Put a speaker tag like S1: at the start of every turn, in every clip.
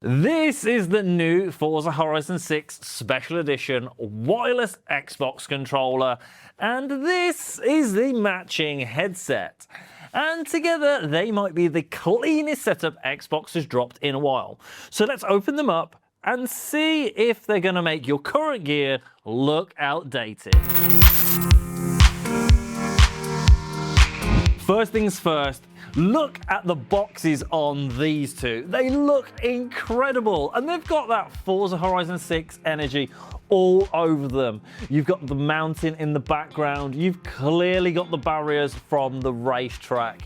S1: This is the new Forza Horizon 6 Special Edition wireless Xbox controller, and this is the matching headset. And together they might be the cleanest setup Xbox has dropped in a while. So let's open them up and see if they're going to make your current gear look outdated. First things first, look at the boxes on these two. They look incredible, and they've got that Forza Horizon 6 energy all over them. You've got the mountain in the background. You've clearly got the barriers from the racetrack.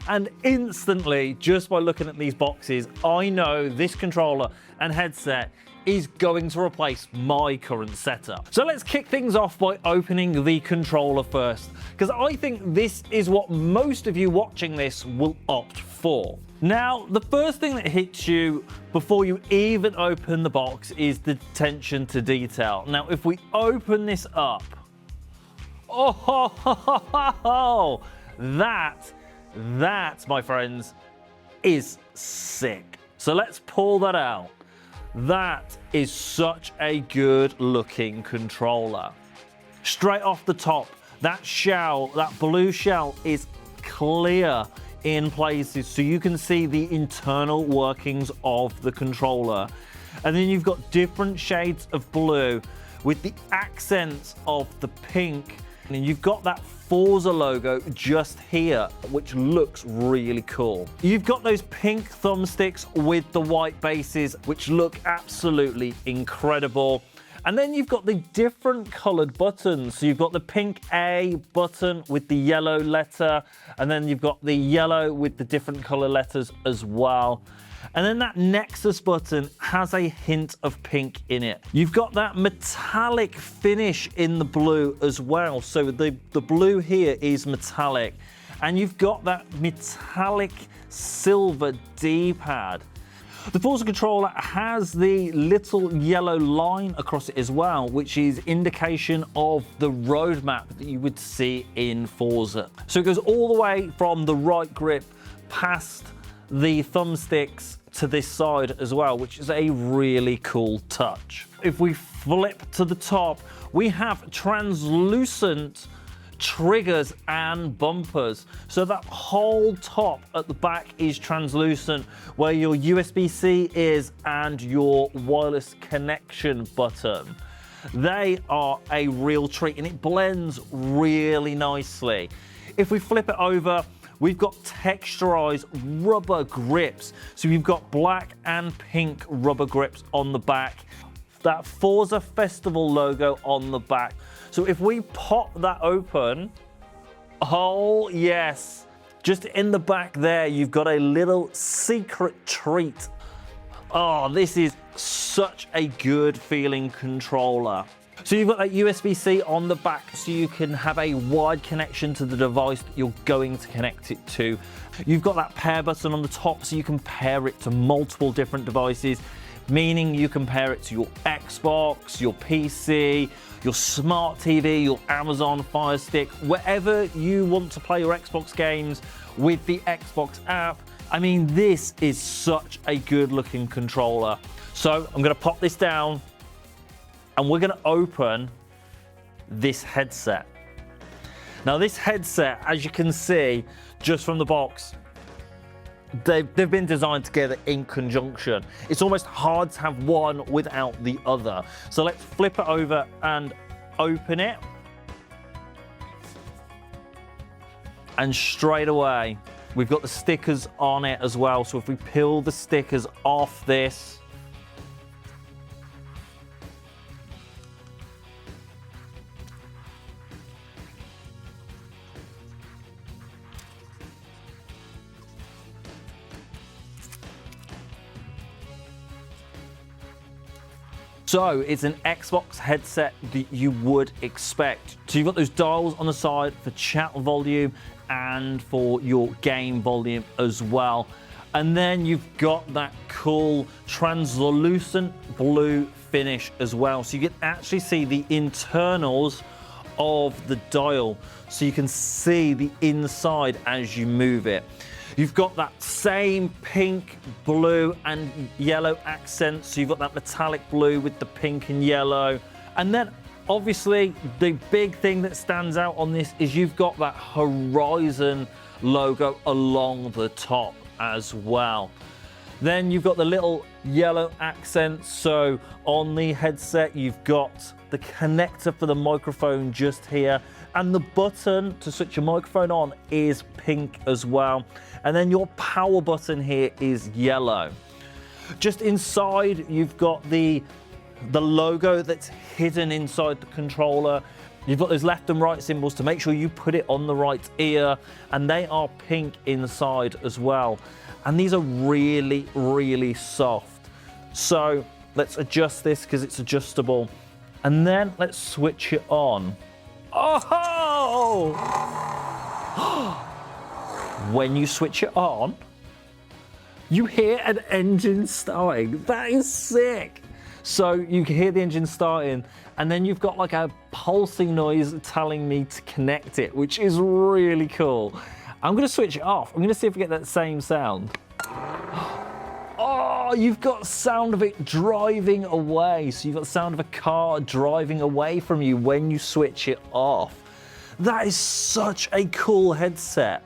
S1: And instantly, just by looking at these boxes, I know this controller and headset is going to replace my current setup. So let's kick things off by opening the controller first, because I think this is what most of you watching this will opt for. Now, the first thing that hits you before you even open the box is the attention to detail. Now, if we open this up, that, my friends, is sick. So let's pull that out. That is such a good looking controller. Straight off the top, that shell, that blue shell is clear in places so you can see the internal workings of the controller. And then you've got different shades of blue with the accents of the pink. And you've got that Forza logo just here, which looks really cool. You've got those pink thumbsticks with the white bases, which look absolutely incredible. And then you've got the different colored buttons. So you've got the pink A button with the yellow letter, and then you've got the yellow with the different color letters as well. And then that Nexus button has a hint of pink in it. You've got that metallic finish in the blue as well. So the blue here is metallic. And you've got that metallic silver D-pad. The Forza controller has the little yellow line across it as well, which is indication of the roadmap that you would see in Forza. So it goes all the way from the right grip past the thumbsticks to this side as well, which is a really cool touch. If we flip to the top, we have translucent triggers and bumpers. So that whole top at the back is translucent, where your USB-C is and your wireless connection button. They are a real treat, and it blends really nicely. If we flip it over, we've got texturized rubber grips. So you've got black and pink rubber grips on the back. That Forza Festival logo on the back. So if we pop that open, oh yes, just in the back there, you've got a little secret treat. Oh, this is such a good feeling controller. So you've got that USB-C on the back so you can have a wide connection to the device that you're going to connect it to. You've got that pair button on the top so you can pair it to multiple different devices, meaning you can pair it to your Xbox, your PC, your smart TV, your Amazon Fire Stick, wherever you want to play your Xbox games with the Xbox app. I mean, this is such a good looking controller. So I'm gonna pop this down, and we're going to open this headset. Now this headset, as you can see just from the box, they've been designed together in conjunction. It's almost hard to have one without the other. So let's flip it over and open it. And straight away, we've got the stickers on it as well. So if we peel the stickers off this, so it's an Xbox headset that you would expect. So you've got those dials on the side for chat volume and for your game volume as well. And then you've got that cool translucent blue finish as well. So you can actually see the internals of the dial. So you can see the inside as you move it. You've got that same pink, blue, and yellow accent. So you've got that metallic blue with the pink and yellow. And then obviously the big thing that stands out on this is you've got that Horizon logo along the top as well. Then you've got the little yellow accent. So on the headset, you've got the connector for the microphone just here. And the button to switch your microphone on is pink as well. And then your power button here is yellow. Just inside, you've got the logo that's hidden inside the controller. You've got those left and right symbols to make sure you put it on the right ear, and they are pink inside as well. And these are really, really soft. So let's adjust this because it's adjustable. And then let's switch it on. Oh! When you switch it on, you hear an engine starting. That is sick. So you can hear the engine starting, and then you've got like a pulsing noise telling me to connect it, which is really cool. I'm gonna switch it off. I'm gonna see if we get that same sound. Oh, you've got sound of it driving away. So you've got sound of a car driving away from you when you switch it off. That is such a cool headset.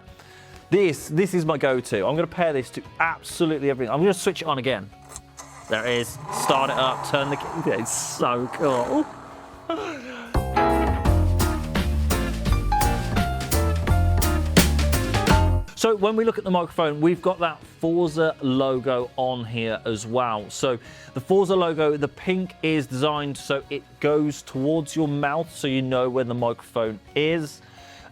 S1: This is my go-to. I'm gonna pair this to absolutely everything. I'm gonna switch it on again. There it is. Start it up, turn the key. It's so cool. So when we look at the microphone, we've got that Forza logo on here as well. So the Forza logo, the pink is designed so it goes towards your mouth so you know where the microphone is.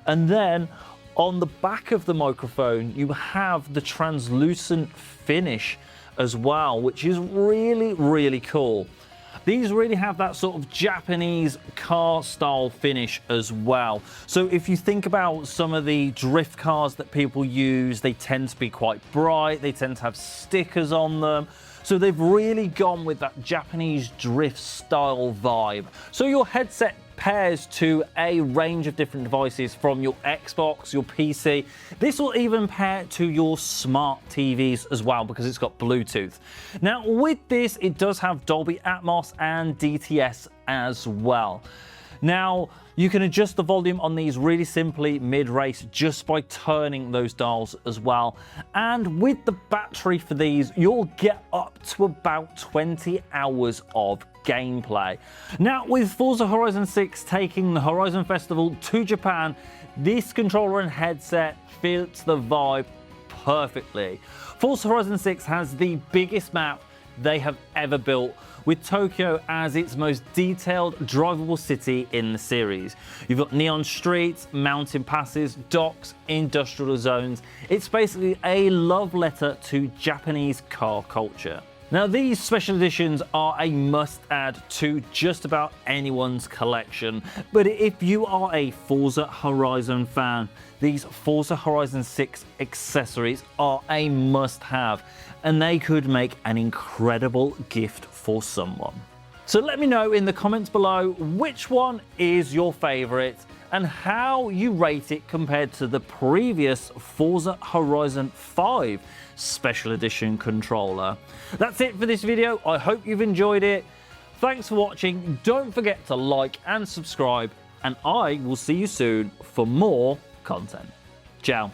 S1: And then on the back of the microphone, you have the translucent finish as well, which is really, really cool. These really have that sort of Japanese car style finish as well. So if you think about some of the drift cars that people use, they tend to be quite bright, they tend to have stickers on them. So they've really gone with that Japanese drift style vibe. So your headset pairs to a range of different devices from your Xbox, your PC. This will even pair to your smart TVs as well because it's got Bluetooth. Now with this, it does have Dolby Atmos and DTS as well. Now, you can adjust the volume on these really simply mid-race just by turning those dials as well. And with the battery for these, you'll get up to about 20 hours of gameplay. Now, with Forza Horizon 6 taking the Horizon Festival to Japan, this controller and headset fits the vibe perfectly. Forza Horizon 6 has the biggest map they have ever built, with Tokyo as its most detailed drivable city in the series. You've got neon streets, mountain passes, docks, industrial zones. It's basically a love letter to Japanese car culture. Now, these special editions are a must-add to just about anyone's collection, but if you are a Forza Horizon fan, these Forza Horizon 6 accessories are a must-have, and they could make an incredible gift for someone. So let me know in the comments below which one is your favorite and how you rate it compared to the previous Forza Horizon 5 Special Edition controller. That's it for this video. I hope you've enjoyed it. Thanks for watching. Don't forget to like and subscribe, and I will see you soon for more content. Ciao.